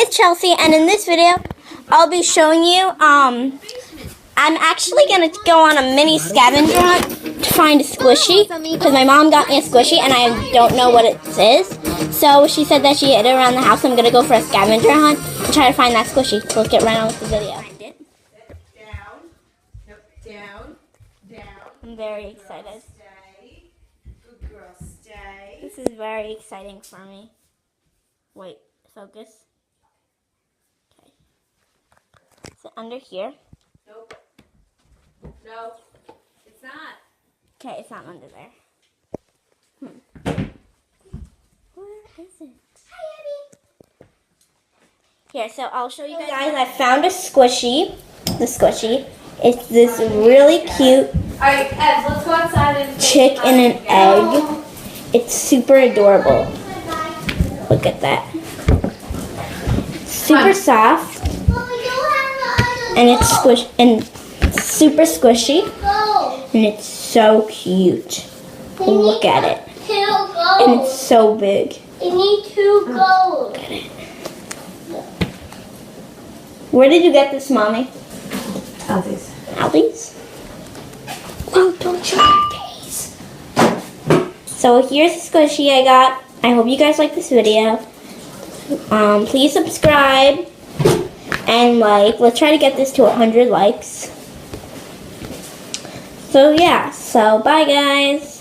It's Chelsea, and in this video, I'll be showing you, I'm actually going to go on a mini scavenger hunt to find a squishy, because my mom got me a squishy, and I don't know what it is. So she said that she hid it around the house, so I'm going to go for a scavenger hunt to try to find that squishy. So let's get right on with the video. I'm very excited. Stay. Good girl, stay. This is very exciting for me. Wait, focus. Okay. Is it under here? Nope. No, it's not. Okay, it's not under there. Where is it? Hi, Abby. Here, so I'll show you guys. I found a squishy. The squishy. It's this really cute Alright, Ed, let's go outside and chick in an egg. It's super adorable. Look at that. Super soft. And it's super squishy. And it's so cute. Look at it. And it's so big. You need to go. Look at it. Where did you get this, Mommy? Aldi's. Aldi's? Oh, don't show your face. So here's the squishy I got. I hope you guys like this video. Please subscribe and like. Let's try to get this to 100 likes. So yeah, so bye guys.